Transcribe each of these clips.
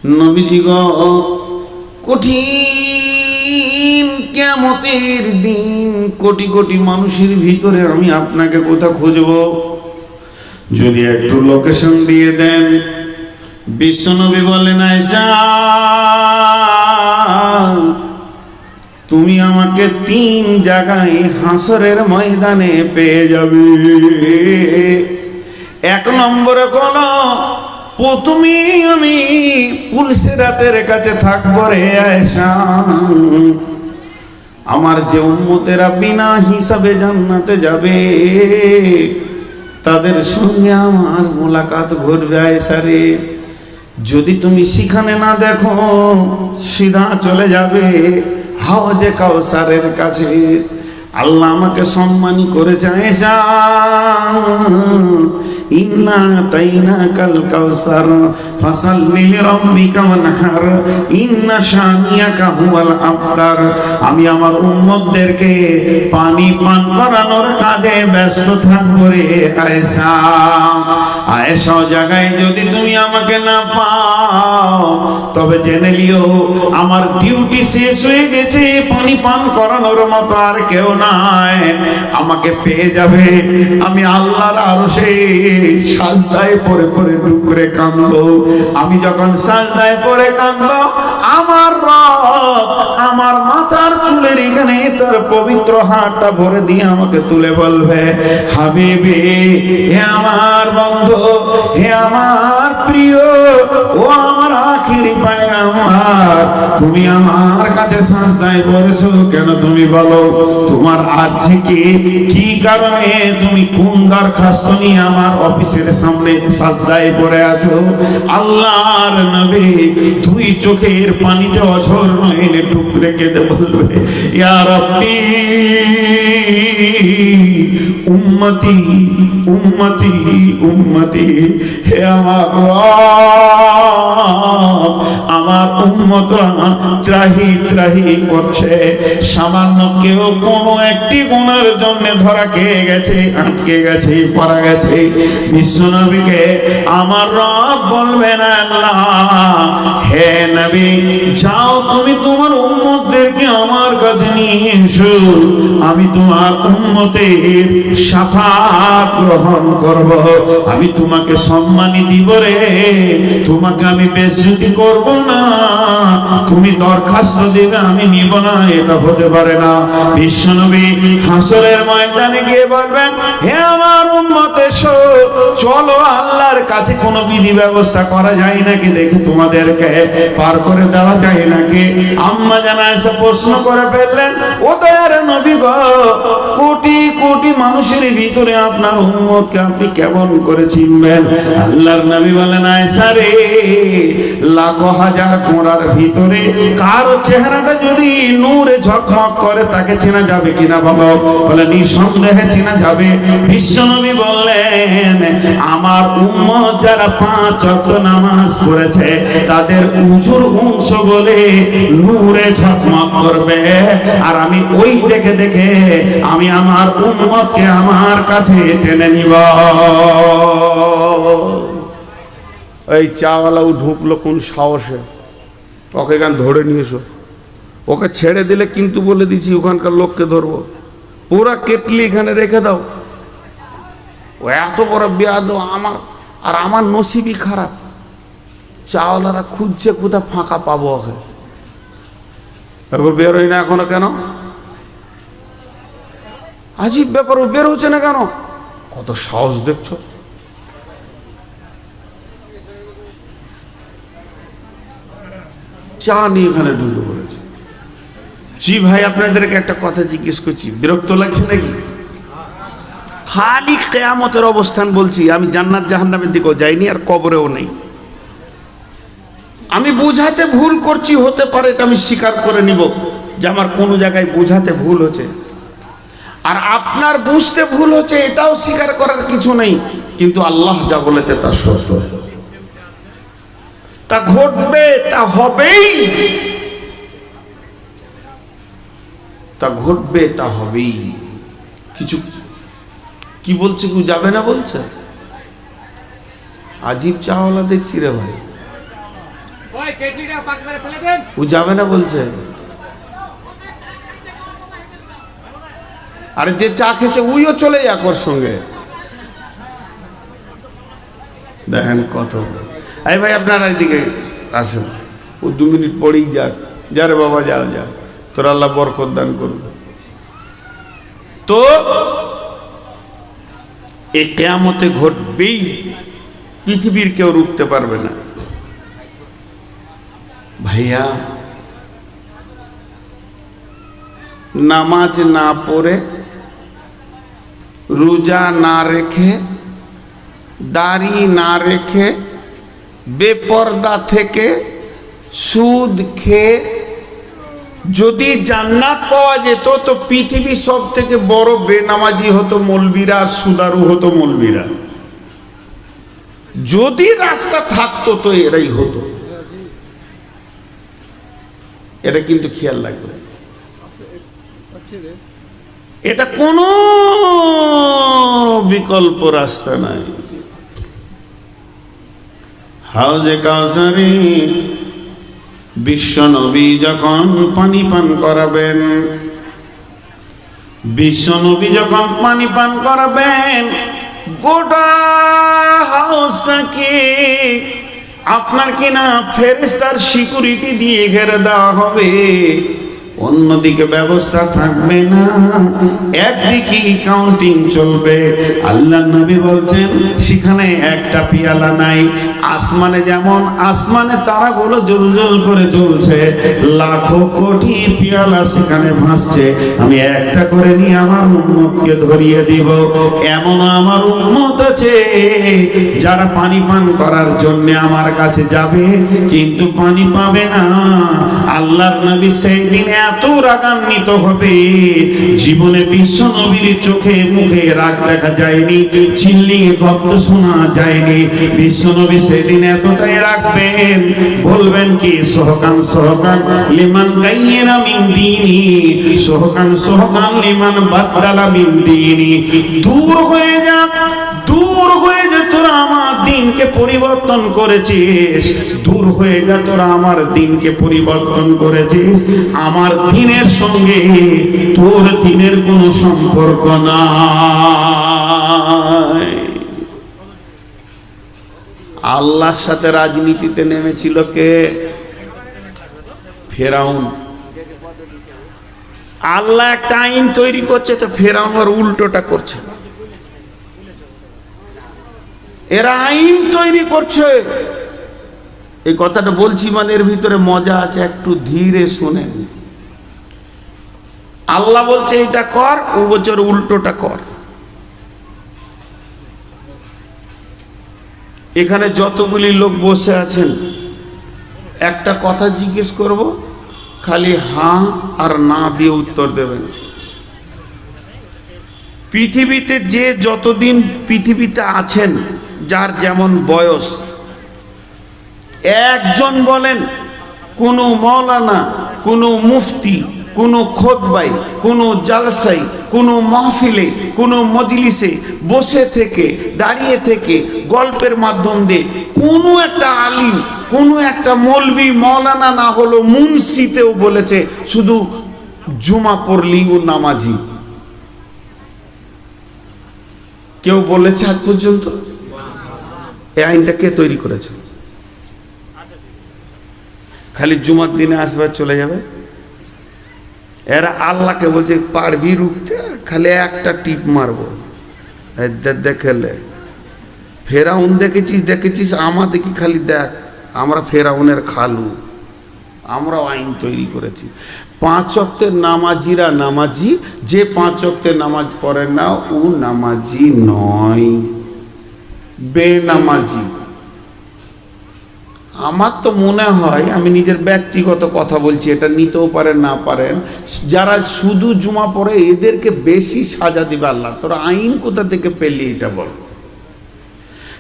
নবীজি গো, কঠিন কিয়ামতের দিন কোটি কোটি মানুষের ভিতরে আমি আপনাকে কোথাও খুঁজব? যদি একটু লোকেশন দিয়ে দেন। বিশ্বনবী বলেন, আয়েশা তুমি আমাকে 3 জায়গায় হাসরের ময়দানে পেয়ে যাবে। 1 নম্বরে কোনো প্রথমে আমি পুলসিরাতের কাছে থাকবো রে আয়েশা। আমার যে উম্মতেরা বিনা হিসাবে জান্নাতে যাবে তাদের সঙ্গে আমার মোলাকাত ঘটবে আয়েশা রে। যদি তুমি সেখানে না দেখো সিধা চলে যাবে হাওজে কাউসারের কাছে। আল্লাহ আমাকে সম্মানী করেছে আয়েশা, ইন্না তাইনাকাল কাউসার ফাসাল্লি লিরাব্বিকা ওয়ানহার ইন্না শানিয়াকা হুয়াল আবতার। আমি আমার উম্মতদেরকে পানি পান করানোর কাজে ব্যস্ত থাকবো রে আয়েশা। আয়েশা জায়গায় যদি তুমি আমাকে না পাও তবে জেনে লিও আমার ডিউটি শেষ হয়ে গেছে। পানি পান করানোর মতো আর কেউ নাই। আমাকে পেয়ে যাবে, আমি আল্লাহর আরশে সাজদায় পড়ে পড়ে ডুকরে কাঁদবো। আমি যখন সাজদায় পড়ে কাঁদবো আমার রব আমার মাথার চুলের এখানে তার পবিত্র হাতটা ভরে দিয়ে আমাকে তুলে বলবে, হাবিবি, হে আমার বন্ধু, হে আমার প্রিয়, ও আমার আখিরি পায়গাম্বার, তুমি আমার কাছে সাজদায় পড়েছো কেন? তুমি বলো তোমার আছে কি কারণে তুমি কোন দরখাস্ত নিয়ে আমার অফিসের সামনে সাজদায় পড়ে আছো? আল্লাহর নবী 2 চোখের পানিতে অঝর নয়নে টুকরে কেঁদে বলবে, ইয়া রাব্বি উম্মতি উম্মতি উম্মতি, হে আমার রব আমার উম্মতরা ত্রাহি ত্রাহি করছে। সামান্য কেউ কোনো একটি গুনার জন্য ধরা খেয়ে গেছে, আটকে গেছে, পড়া গেছে, বিশ্বনবীকে আমার রব বলবে না, আল্লাহ হে নবী যাও তুমি তোমার উম্মতদেরকে আমার কাছে নিয়ে এসো, আমি তোমার উম্মতের শাফাত গ্রহণ করব, আমি তোমাকে সম্মানী দিব রে, তোমাকে আমি বেইজ্জতি করব না। তুমি দরখাস্ত দিবে আমি নিব না, এটা হতে পারে না। বিশ্বনবী হাসরের ময়দানে গিয়ে বলবেন, হে আমার উম্মত এসো, চলো আল্লাহর কাছে কোনো বিধি ব্যবস্থা করা যায় নাকি দেখে তোমাদেরকে পার করে দেওয়া যায় নাকি। আম্মা জানা এসে প্রশ্ন করে ফেললেন, ও দয়ার নবী গো, কোটি কোটি মানুষের ভিতরে আপনার উম্মতকে আপনি কেমন করে চিনবেন? আল্লাহর নবী বলেন, আয়েশা রে, লাখো হাজার কোঁড়ার ভিতরে কারো চেহারাটা যদি নূরে ঝকমক করে তাকে চেনা যাবে কিনা বলো? বলে নিঃসন্দেহে চেনা যাবে। বিশ্বনবী বললেন, আমার উম্মত যারা 5 ওয়াক্ত নামাজ পড়েছে তাদের উজুর অংশ বলে নূরে ঝকমক করবে, আর আমি ওই দেখে দেখে আমি আমার উম্মতকে আমার কাছে টেনে নিব। এই চাওয়ালাও ঢুকলো কোন সাহসে? ওকে গান ধরে নিয়েছো, ওকে ছেড়ে দিলে কিন্তু বলে দিছি ওখানকার লোককে ধরবো, পুরা কেটলি এখানে রেখে দাও। ও এত বড় বেয়াদব, আমার নসিবই খারাপ। চাওয়ালারা খুঁজছে কোথা ফাঁকা পাবো ওকে। বেরোই না এখনো কেন? আজীব ব্যাপার, ও বের হচ্ছে না কেন? কত সাহস দেখছো? চা নিয়ে এখানে ঢুকে পড়েছে। জি ভাই, আপনাদেরকে একটা কথা জিজ্ঞেস করছি, বিরক্ত লাগছে নাকি? খালি কিয়ামতের অবস্থান বলছি, আমি জান্নাত জাহান্নামের দিকেও যাইনি আর কবরেও নেই। আমি বুঝাতে ভুল করছি, হতে পারে এটা আমি স্বীকার করে নিব যে আমার কোনো জায়গায় বুঝাতে ভুল হচ্ছে, আর আপনার বুঝতে ভুল হচ্ছে এটাও স্বীকার করার কিছু নেই। কিন্তু আল্লাহ যা বলেছে তা সত্য, তা ঘটবে, তা হবেই, তা ঘটবে, তা হবেই। কিছু কি বলছে, কেউ যাবে না বলছে? আজীব চাওয়ালা দেখছি রে ভাই। ও যাবে না বলছে। আরে যে চা খেয়েছে উইও চলে যাক ওর সঙ্গে। দেখেন কত। এই ভাই আপনারা এইদিকে আসেন, ও 2 মিনিট পরেই যাক। যারে বাবা যাও যা, তোর আল্লাহ বরকত দান করবে। তো এই কিয়ামতে ঘটবেই, পৃথিবীর কেউ রুখতে পারবে না। ভাইয়া, নামাজ না পড়ে, রোজা না রেখে, দাড়ি না রেখে, বেপরদা থেকে, সুদ খেয়ে যদি জান্নাত পাওয়া যেত তো পৃথিবীর সব থেকে বড় বেনামাজি হতো মৌলবীরা, সুদারু হতো মৌলবীরা। যদি রাস্তা থাকতো তো এরাই হতো। এটা কিন্তু খেয়াল রাখবে, এটা কোনো বিকল্প রাস্তা নাই। হাউজে কাউসারে বিশ্ব নবী যখন পানি পান করাবেন, বিশ্ব নবী যখন পানি পান করাবেন, গোটা হাউসটাকে আপনার কিনা ফেরেশতার সিকিউরিটি দিয়ে ঘেরে দেওয়া হবে। অন্যদিকে ব্যবস্থা থাকবে না, একদিকে কাউন্টিং চলবে। আল্লাহ নবী বলছেন সেখানে একটা পিয়ালা নাই। আসমানে যেমন আসমানে তারাগুলো জ্বলজ্বল করে জ্বলছে, লাখো কোটি পিয়ালা সেখানে ভাসছে। আমি একটা করে নিয়ে আমার উম্মতকে ধরিয়ে দিব। এমন আমার উম্মত আছে যারা পানি পান করার জন্য আমার কাছে যাবে কিন্তু পানি পাবে না। আল্লাহর নবী সেই দিনে এত রাগান্বিত হবে, জীবনে বিশ্ব নবীর চোখে মুখে রাগ দেখা যায়নি, চিল্লিয়ে গল্প শোনা যায়নি। বিশ্ব নবী সেদিন এতটাই রাখবেন, বলবেন কি সহকান সহকান লিমান গাইয়েরা মিন দিনি, সহকান সহকান লিমান বাদদালা মিন দিনি। দূর হয়ে যা, দূর হয়ে যা, তোরা আমার দিনকে পরিবর্তন করেছিস। দূর হয়ে যা, তোরা আমার দিনকে পরিবর্তন করেছিস। আমার দিনের সঙ্গে তোর দিনের কোনো সম্পর্ক নাই। আল্লাহর সাথে রাজনীতিতে নেমেছিল কে? ফেরাউন। আল্লাহ একটা আইন তৈরি করছে তো ফেরাউন আর উল্টোটা করছে। এরা আইন তৈরি করছে। এই কথাটা বলছি মানে এর ভিতরে মজা আছে, একটু ধীরে শোনেন। আল্লাহ বলছে এটা কর, ও বলছে উল্টোটা কর। এখানে যতগুলি লোক বসে আছেন একটা কথা জিজ্ঞেস করব, খালি হ্যাঁ আর না দিয়ে উত্তর দেবেন। পৃথিবীতে যে যতদিন পৃথিবীতে আছেন, যার যেমন বয়স, একজন বলেন কোনো মৌলানা, কোনো মুফতি, কোনো খোতবাই, কোনো জালসাই, কোনো মাহফিলে, কোনো মজলিসে বসে থেকে, দাঁড়িয়ে থেকে, গল্পের মাধ্যম দিয়ে কোনো একটা আলিম, কোনো একটা মৌলবি, মৌলানা না হলো মুন্সিতেও বলেছে শুধু জুমা পড়লি ও নামাজি? কেউ বলেছে আজ পর্যন্ত? এই আইনটা কে তৈরি করেছে? খালি জুমার দিনে আসবে চলে যাবে। এরা আল্লাহকে বলছে পারবি রুখতে, খালি একটা টিপ মারবো। দেখলে ফেরাউন দেখেছিস, আমাদেরকে খালি দেখ, আমরা ফেরাউনের খালু, আমরাও আইন তৈরি করেছি। 5 ওয়াক্তের নামাজিরা নামাজি, যে 5 ওয়াক্তের নামাজ পড়ে না ও নামাজি নয়, বেনামাজি। আমার তো মনে হয়, আমি নিজের ব্যক্তিগত কথা বলছি, এটা নিতেও পারেন না পারেন, যারা শুধু জুমা পড়ে এদেরকে বেশি সাজা দিবে আল্লাহ। তোরা আইন কোথা থেকে পেলি এটা বল।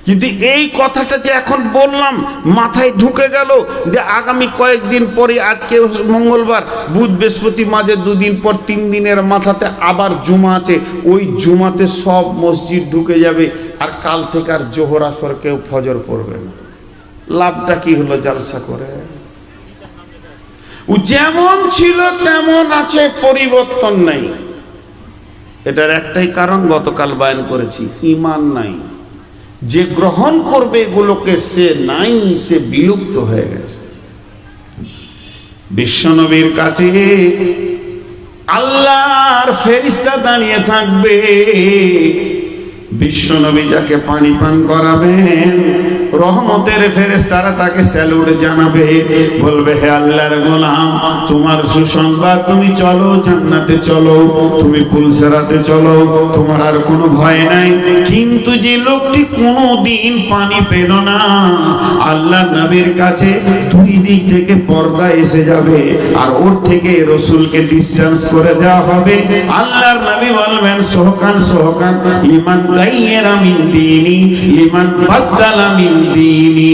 কিন্তু এই কথাটা যে এখন বললাম মাথায় ঢুকে গেল যে আগামী কয়েকদিন পরে, আজকে মঙ্গলবার, বুধ বৃহস্পতি মাঝে 2 দিন পর 3 দিনের মাথাতে আবার জুমা আছে, ওই জুমাতে সব মসজিদ ঢুকে যাবে, আর কাল থেকে আর জোহর আসর কেউ ফজর পড়বে না। লাভটা কি হলো জালসা করে? ও যেমন ছিল তেমন আছে, পরিবর্তন নাই। এটার একটাই কারণ, গতকাল বয়ান করেছি, ঈমান নাই। যে গ্রহণ করবে এগুলোকে সে নাই, সে বিলুপ্ত হয়ে গেছে। বিশ্বনবীর কাছে আল্লাহর ফেরেশতা দাঁড়িয়ে থাকবে, বিশ্বনবী যাকে পানি পান করাবেন, রহমতের ফেরেশতারা তাকে স্যালুট জানাবে, বলবে হে আল্লাহর গোলাম, তোমার সুসংবাদ, তুমি চলো জান্নাতে চলো, তুমি পুলসেরাতে চলো, তোমার আর কোনো ভয় নাই। কিন্তু যে লোকটি কোনোদিন পানি পেল না, আল্লাহর নবীর কাছে দুই দিক থেকে পর্দা এসে যাবে, আর ওর থেকে রসুলকে ডিসটেন্স করে দেওয়া হবে। আল্লাহর নবী বলবেন সোহকান সোহকান লিমান গাইয়ারা মিন দীনি লিমান বাদদালা মিন দীনি।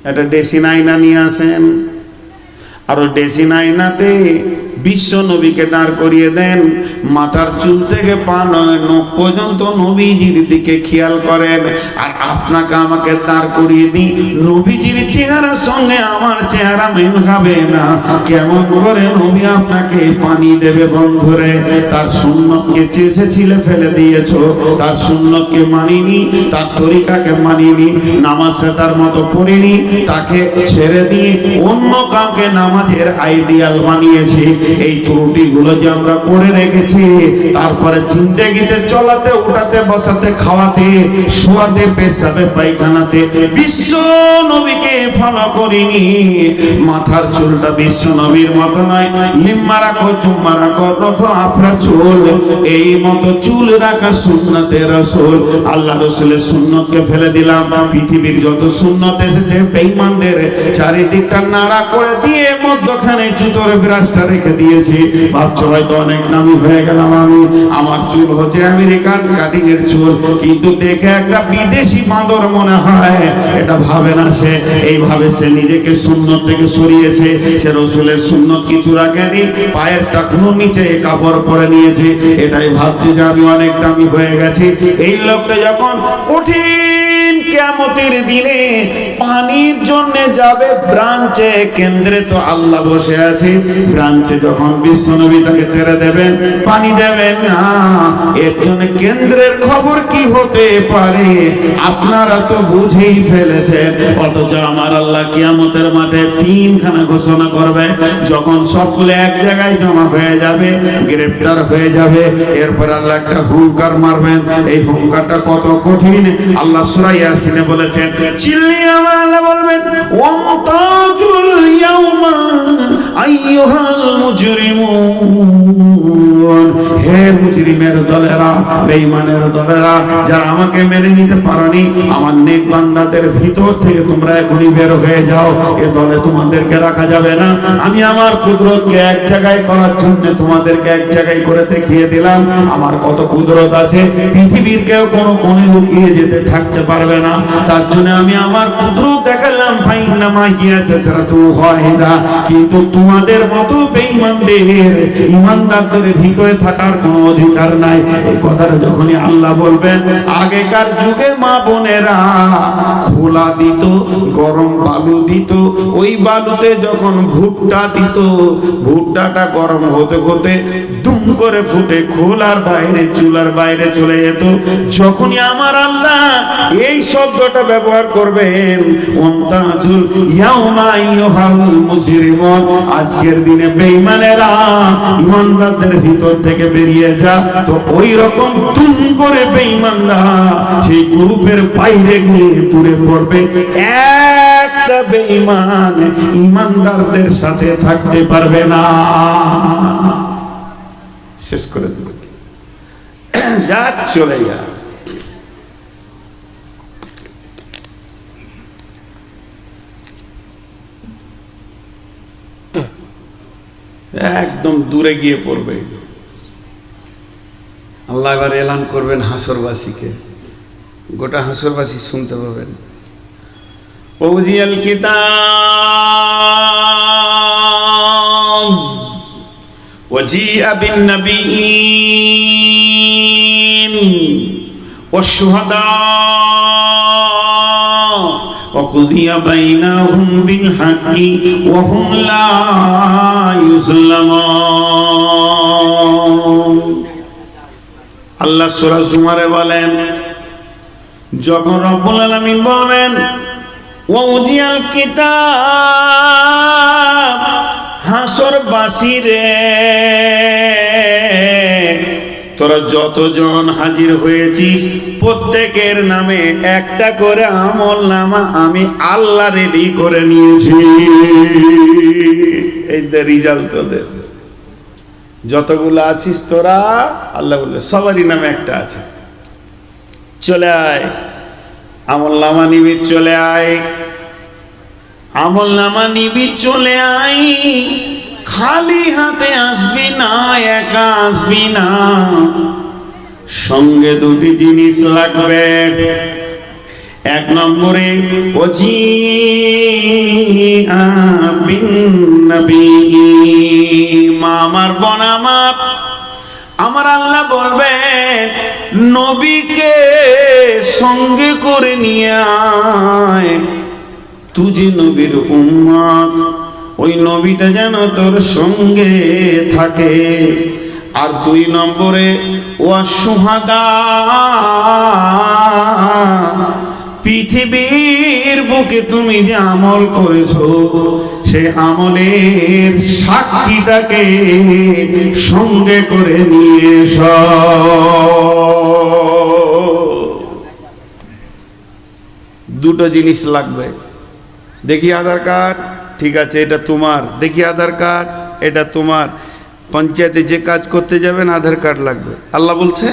এটা ডেসিন আয়না নিয়ে আসেন, আর ওই ডেসিন আয়নাতে বিশ্ব নবীকে দাঁড় করিয়ে দেন, মাথার চুল থেকে পা নখ পর্যন্ত নবীজির দিকে খেয়াল করেন, আর আপনাকে আমাকে দাঁড় করিয়ে দিই, নবীজির চেহারার সঙ্গে আমার চেহারা মেল খাবে না। কেমন করে নবী আপনাকে পানি দেবে বন্ধুরে? তার সুন্নতকে চেঁচে ছিলে ফেলে দিয়েছো, তার সুন্নতকে মানিনি, তার তরিকাকে মানিনি, নামাজটা তার মতো পড়িনি, তাকে ছেড়ে দিয়ে অন্য কাউকে নামাজের আইডিয়াল বানিয়েছি। এই ত্রুটিগুলো যে আমরা করে রেখেছি, তারপরে জিন্দেগিতে চলাতে, উঠাতে, বসাতে, খাওয়াতে, শোয়াতে, পেশাবে, পায়খানাতে বিশ্ব নবীকে ফলো করিনি। মাথার চুলটা বিশ্ব নবীর মতো নয়, লিম্মা রাখো, চুম্মা রাখো, রাখো আফরা চুল, এই মতো চুল রাখা সুন্নতে রাসূল। আল্লাহ রাসূলের সুন্নতকে ফেলে দিলাম। পৃথিবীর যত সুন্নত এসেছে বেঈমানদের চারিদিকটা নাড়া করে দিয়ে মধ্যখানে জুতোর ব্রাশটা রেখে দিয়েছি। ভাবছো হয়তো অনেক দামি হয়ে গেলাম আমি, আমার চুল হচ্ছে আমেরিকান কাটিং এর চুল, কিন্তু দেখে একটা বিদেশি বাঁদর মনে হয়। এটা ভাবে না সে, এইভাবে সে নিজেকে সুন্নত থেকে সরিয়েছে। সে রসুলের সুন্নত কিছু রাখেনি, পায়ের টাকনুর নিচে কাপড় পরে নিয়েছে, এটাই ভাবছে যে আমি অনেক দামি হয়ে গেছি। এই লোকটা যখন কঠিন কিয়ামতের দিনে পানির জন্য যাবে ব্রাঞ্চে, কেন্দ্রে তো আল্লাহ বসে আছে, ব্রাঞ্চে যখন বিশ্বনবী তাকে তেরে দেবেন, পানি দেবেন না, এর জন্য কেন্দ্রের খবর কি হতে পারে আপনারা তো বুঝেই ফেলেছেন। অথচ আমার আল্লাহ কিয়ামতের মাঠে তিনখানা ঘোষণা করবে, যখন সবগুলো এক জায়গায় জমা হয়ে যাবে, গ্রেফতার হয়ে যাবে, এরপর আল্লাহ একটা হুঙ্কার মারবেন। এই হুঙ্কারটা কত কঠিন আল্লাহ সূরা ইয়াসিনে বলেছেন। চিল্লিয়ে আমার আল্লাহ বলবেন, ওয়ামতাজুল ইয়াউমা আইয়ুহাল মুজরিমুন, হে মুজরিমের দলেরা, বেঈমানের দলেরা, যারা আমাকে মেনে নিতে পারোনি, আমার নেক বান্দাদের ভিতর থেকে তোমরা এখনই বের হয়ে যাও, এ দলে তোমাদেরকে রাখা যাবে না। আমি আমার কুদরতকে এক জায়গায় করার জন্য তোমাদেরকে এক জায়গায় করে দেখিয়ে দিলাম। আমার কত কুদরত আছে, পৃথিবীর কেউ কোনো কোণে লুকিয়ে যেতে থাকতে পারবে না, তার জন্য আমি আমার কুদরত দেখালাম। ফাইন্নামা হিয়া জাসরাতু ওয়াহিদা, কিন্তু তোমাদের মতো বেঈমানদের, ইমানদারদের ভিতরে থাকার কোনো অধিকার নাই। এই কথাটা যখনই আল্লাহ বলবেন, আগেকার যুগে মা বোনেরা খোলা দিত, গরম বালু দিত, ওই বালুতে যখন ভুট্টা দিত, ভুট্টাটা গরম হতে হতে দুম করে ফুটে খোলার বাইরে, চুলার বাইরে চলে যেত। যখনই আমার আল্লাহ এই শব্দটা ব্যবহার করবেন, ওয়ামতাজুল ইয়াউমা আইয়ুহাল মুজরিমুন, আজকের দিনে বেঈমানেরা ইমানদারদের ভিতর থেকে বেরিয়ে যা, তো ওই রকম দুম করে বেঈমানরা সেই গ্রুপের বাইরে গিয়ে দূরে পড়বে। একটা বেঈমান ইমানদারদের সাথে থাকতে পারবে না, শেষ করে দেবে, যা চলে যা। একদম দূরে গিয়ে পড়বে। আল্লাহ এবার এলান করবেন হাসরবাসীকে, গোটা হাসরবাসী শুনতে পাবেন। ওজিয়াল কিতাব ওয়াজিআ বিন নবিয়্যিন ওয়াশ-শুহাদা ওয়াকুদিয়া বাইনাহুম বিল হাক্কি ওয়া হুম লা ইউযলামুন। আল্লাহ সূরা জুমারে বলেন, যখন রব্বুল আলামিন বলবেন ওয়াউদিয়াল কিতাব, হাসর বাসিরে তোরা যতজন হাজির হয়েছিস প্রত্যেকের নামে একটা করে আমল নামা আমি আল্লাহ রেডি করে নিয়েছি। এই যে রেজাল্ট তোদের যতগুলো আছিস তোরা, আল্লাহ বলবে সবারই নামে একটা আছে, চলে আয় আমল নামা নিবি, চলে আয় আমল নামা নিবি, চলে আয়। খালি হাতে আসবি না, একা আসবি না, সঙ্গে দুটি জিনিস লাগবে। এক নম্বরে মা আমার বোন আমার আল্লাহ বলবেন নবীকে সঙ্গে করে নিয়ে আয়। তুই যে নবীর উম্মত, ওই নবীটা যেন তোর সঙ্গে থাকে। আর 2 নম্বরে ওয়াশুহাদা, পৃথিবীর বুকে তুমি যে আমল করেছো সে আমলের সাক্ষীটাকে সঙ্গে করে নিয়ে এসো। দুটো জিনিস লাগবে। দেখি আধার কার্ড, ঠিক আছে এটা তোমার, দেখি আধার কার্ড, এটা তোমার। পঞ্চায়েতে যে কাজ করতে যাবেন আধার কার্ড লাগবে। আল্লাহ বলছে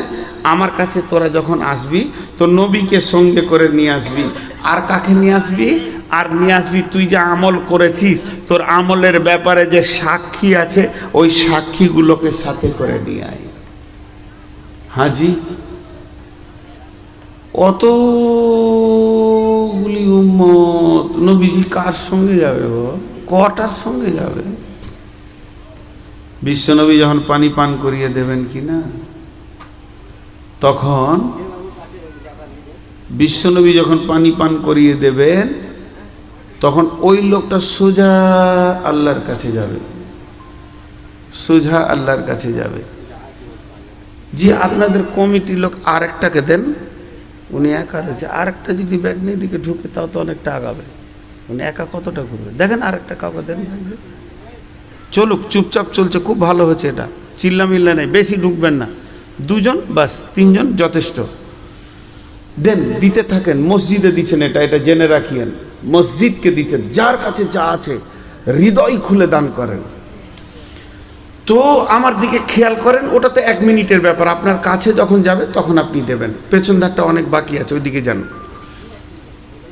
আমার কাছে তোরা যখন আসবি তো নবীকে সঙ্গে করে নিয়ে আসবি। আর কাকে নিয়ে আসবি? আর নিয়ে আসবি তুই যে আমল করেছিস, তোর আমলের ব্যাপারে যে সাক্ষী আছে ওই সাক্ষীগুলোকে সাথে করে নিয়ে আয়। হাজি অতগুলি উম্মত, নবীজি কার সঙ্গে যাবে? কটার সঙ্গে যাবে? বিশ্বনবী যখন পানি পান করিয়ে দেবেন কিনা, তখন বিশ্বনবী যখন পানি পান করিয়ে দেবেন তখন ওই লোকটা সোজা আল্লাহর কাছে যাবে, সোজা আল্লাহর কাছে যাবে। জি আপনাদের কমিটির লোক আরেকটাকে দেন, উনি একা রয়েছে, আরেকটা যদি ব্যাগ নিয়ে দিকে ঢুকে তাও তো অনেকটা আগাবে। উনি একা কতটা করবে দেখেন, আরেকটা কাউকে দেন, চলুক, চুপচাপ চলছে, খুব ভালো হয়েছে এটা, চিল্লামিল্লা নেই, বেশি ঢুকবেন না, 2 জন বাস, 3 জন যথেষ্ট। দেন, দিতে থাকেন। মসজিদে দিচ্ছেন এটা, এটা জেনে রাখিয়েন, মসজিদকে দিচ্ছেন। যার কাছে যা আছে হৃদয় খুলে দান করেন। তো আমার দিকে খেয়াল করেন, ওটা তো 1 মিনিটের ব্যাপার। আপনার কাছে যখন যাবে তখন আপনি দেবেন, পেছন ধারটা অনেক বাকি আছে, ওই দিকে যান।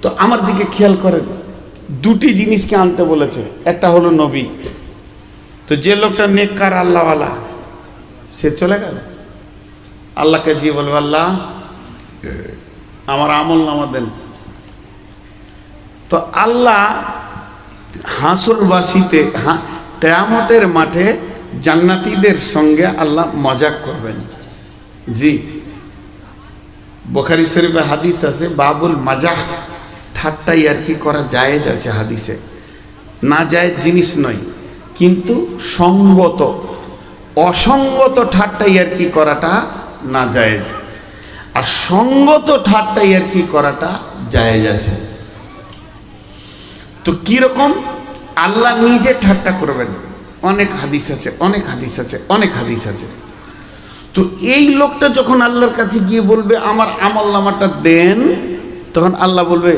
তো আমার দিকে খেয়াল করেন, 2টি জিনিসকে আনতে বলেছে, একটা হলো নবী। তো যে লোকটা নেককার আল্লাহওয়ালা সে চলে গেল, আল্লাহকে গিয়ে বলবে আল্লাহ আমার আমল নামা দেন। তো আল্লাহ হাসরবাসীতে কিয়ামতের মাঠে জান্নাতীদের সঙ্গে আল্লাহ মজাক করবেন। জি, বুখারী শরীফে হাদিস আছে, বাবুল মাজাহ, ঠাট্টা ইয়ার্কি করা জায়েজ আছে হাদিসে, না জায়েজ জিনিস নয়, কিন্তু সঙ্গত, অসঙ্গত ঠাট্টা ইয়ার্কি করাটা না জায়েজ, আর সঙ্গত ঠাট্টা ইয়ার্কি করাটা জায়েজ আছে। তো কিরকম? আল্লাহ নিজে ঠাট্টা করবেন, অনেক হাদিস আছে, অনেক হাদিস আছে, অনেক হাদিস আছে। তো এই লোকটা যখন আল্লাহর কাছে গিয়ে বলবে আমার আমল নামাটা দেন, তখন আল্লাহ বলবে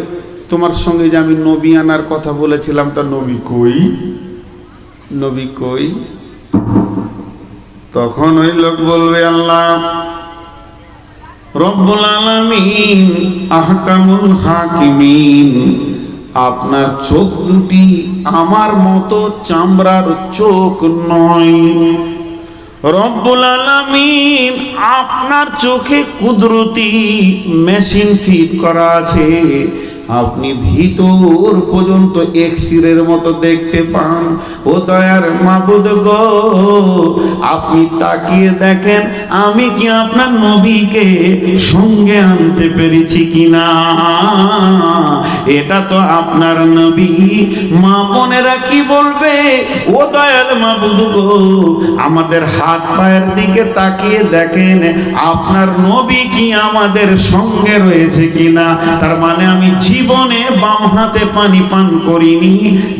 তোমার সঙ্গে যে আমি নবী আনার কথা বলেছিলাম তা নবী কই, নবী কই? তখন ওই লোক বলবে আল্লাহ রব্বুল আলামিন আহকামুল হাকিমিন, আপনার চোখ দুটি আমার মতো চামড়ার চোখ নয়। রব্বুল আলামিন আপনার চোখে কুদরতি মেশিন ফিট করা আছে, আপনি ভিতর পর্যন্ত এক্সিরের মতো দেখতে পান। ও দয়ার মাবুদ গো, আপনি তাকিয়ে দেখেন আমি কি আপনার নবীকে সঙ্গে আনতে পেরেছি কিনা। এটা তো আপনার নবী। মা বোনেরা কি বলবে, ও দয়াল মাবুদ গো, আমাদের হাত পায়ের দিকে তাকিয়ে দেখেন আপনার নবী কি আমাদের সঙ্গে রয়েছে কিনা। তার মানে আমি জীবনে বাম হাতে পানি পান করিনি,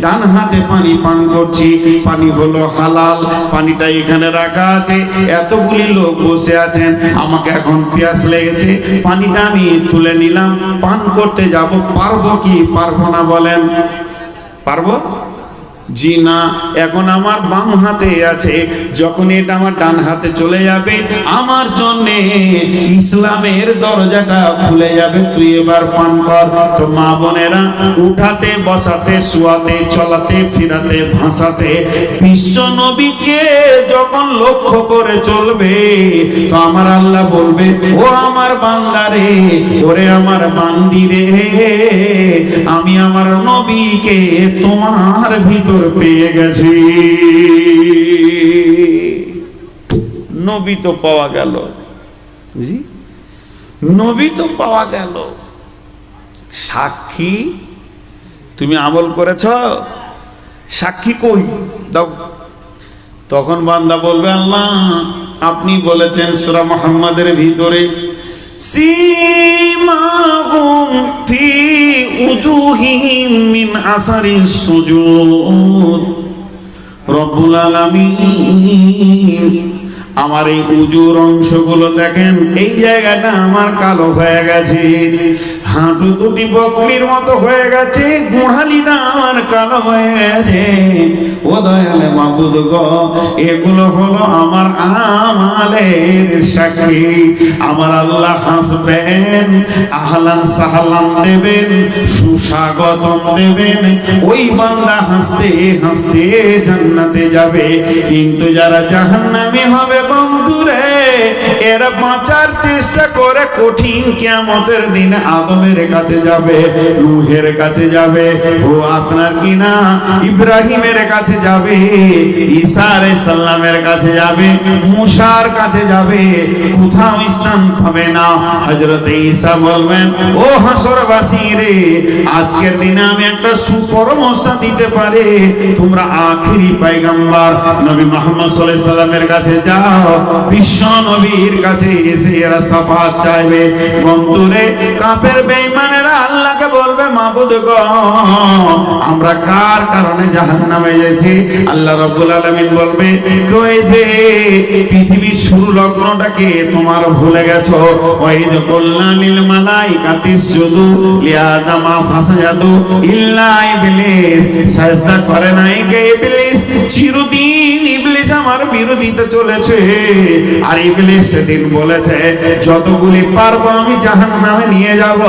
ডান হাতে পানি পান করছি। পানি হলো হালাল, পানিটা এখানে রাখা আছে, এতগুলি লোক বসে আছেন, আমাকে এখন পিয়াস লেগেছে, পানিটা আমি তুলে নিলাম, পান করতে যাব। পারবো কি পারবো না বলেন? পারবো? জি না। এখন আমার বাম হাতে আছে, যখন এটা আমার ডান হাতে চলে যাবে আমার জন্যে ইসলামের দরজাটা খুলে যাবে। তুই এবার পান কর। তো মা বোনেরা, উঠাতে বসাতে শোয়াতে চলাতে ফিরাতে ভাসাতে বিশ্ব নবীকে যখন লক্ষ্য করে চলবে, তো আমার আল্লাহ বলবে, ও আমার বান্দারে, ওরে আমার বান্দিরে, আমি আমার নবীকে তোমার ভিতর পেয়ে গেছি। নবী তো পাওয়া গেল। জি, নবী তো পাওয়া গেল। সাক্ষী তুমি আমল করেছ? সাক্ষী কই দাও। তখন বান্দা বলবে, আল্লাহ আপনি বলেছেন সূরা মুহাম্মাদের ভিতরে, সীমাহুম ফি উজুহিহিম মিন আসারিস সুজুদ। রব্বুল আলামিন আমার এই উজুর অংশগুলো দেখেন, এই জায়গাটা আমার কালো হয়ে গেছে, হাঁটু দুটি বকরির মতো হয়ে গেছে, গোড়ালিটা আমার কালো হয়ে গেছে। ও দয়ালে মাবুদ গো, এগুলো হলো আমার আমালের সাক্ষী। আমার আল্লাহ হাসবেন, আহলান সাহলান দেবেন, সুস্বাগতম দেবেন। ওই বান্দা হাসতে হাসতে জান্নাতে যাবে। কিন্তু যারা জাহান্নামী হবে বন্ধুরে, এরা বাঁচার চেষ্টা করে কঠিন কিয়ামতের দিন আদমের কাছে যাবে, নূহের কাছে যাবে, ও আপনার কিনা ইব্রাহিমের কাছে যাবে, ঈসা আলাইহিস সালামের কাছে যাবে, মুসার কাছে যাবে, কোথাও স্থান পাবে না। হযরত ঈসা বলবেন, ও হাসরবাসী রে, আজকের দিনে আমি একটা সুপরামর্শ দিতে পারি, তোমরা আখিরি পয়গম্বর নবী মুহাম্মদ সাল্লাল্লাহু আলাইহি সাল্লামের কাছে যাও। বিশ্ব নবীর কাছে এসে এরা শাফাত চাইবে। বন্ধুরে, কাফের বেঈমানেরা আল্লাহকে বলবে, মাবুদ গো, আমরা কার কারণে জাহান্নামে গেছি? আল্লাহ রাব্বুল আলামিন বলবে, কই যে পৃথিবীর শুরু লগ্নটাকে তোমার ভুলে গেছো। ওয়াইদ কুল্লানিল মালাইকাতি ইসজুদু লিআদামা ফাসাজাদু ইল্লা ইবলিস, সাজদা করে নাই কে ইবলিস। চিরদিন ইবলিস আমার বিরোধিতা চলেছে, আর ইবলিস সেদিন বলেছে যতগুলি পারবো আমি জাহান্নামে নিয়ে যাব।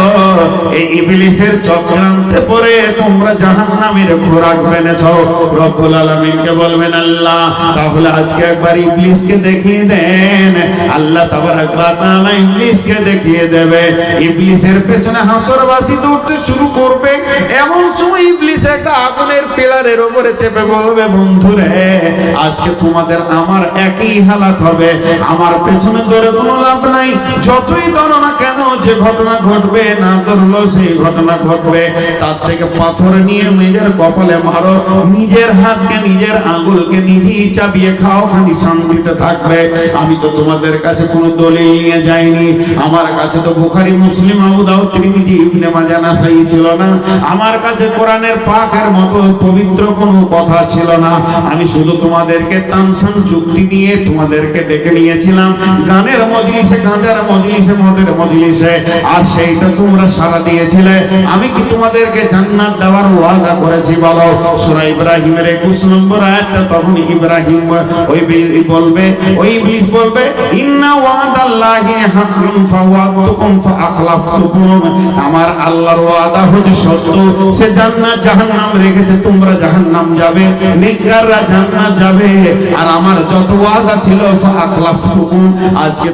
এই ইবলিসের চক্রান্তে পড়ে তোমরা জাহান্নামের খোরাক বেনেছো। রব্বুল আলামিনকে বলবেন, আল্লাহ তাহলে আজকে একবার ইবলিসকে দেখিয়ে দেন। আল্লাহ তাবারাক ওয়া তাআলা ইবলিসকে দেখিয়ে দেবে। ইবলিসের পেছনে হাসরবাসী দৌড়তে শুরু করবে। এমন সময় ইবলিস একটা আগুনের পিলারের উপরে চেপে বলবে, বন্ধুরে, আজকে তোমাদের আমার একই হালাত হবে। আমার পেছনে দৌড়ে কোনো লাভ নাই। যতই ধরো না কেন, যে ঘটনা ঘটবে, না ধরলো সেই ঘটনা ঘটবে। তার থেকে পাথর নিয়ে নিজের কপালে মারো, নিজের হাতকে নিজের আঙ্গুলকে নিজেই চাবিয়ে খাও, খালি শান্তিতে থাকবে। আমি তো তোমাদের কাছে কোনো দলিল নিয়ে যাইনি। আমার কাছে তো বুখারী, মুসলিম, আবু দাউদ, তিরমিজি, ইবনে মাজাহ, নাসাঈ ছিল না। আমার কাছে কোরআনের পাকের মতো পবিত্র কোনো কথা ছিল না। আমি শুধু তোমাদেরকে তানসান যুক্তি দিয়ে তোমাদেরকে ডেকে নিয়েছিলাম গানের মজলিসে, গাঁজার মজলিসে, মদের মজলিসে, আর সেইটা তোমরা সাড়া দিয়েছিলে। আমি কি তোমাদেরকে জান্নাত দেওয়ার ওয়াদা করেছি? বলো। সূরা ইব্রাহিমের 21 নম্বর আয়াতটা। তখন ইব্রাহিম বলবে, ওই ইবলিস বলবে, ইন্না ওয়াদাল্লাহি হাক্কুন ফাওয়াদতুকুম ফাআখলাফতুকুম। আমার আল্লাহর ওয়াদা হচ্ছে সত্য। সে জান্নাত জাহান্নাম রেখেছে, তোমরা জাহান্নাম যাবে, নেককাররা জান্নাত যাবে। আর আমার যত ওয়াদা ছিল ফাআখলাফতুকুম, আজকে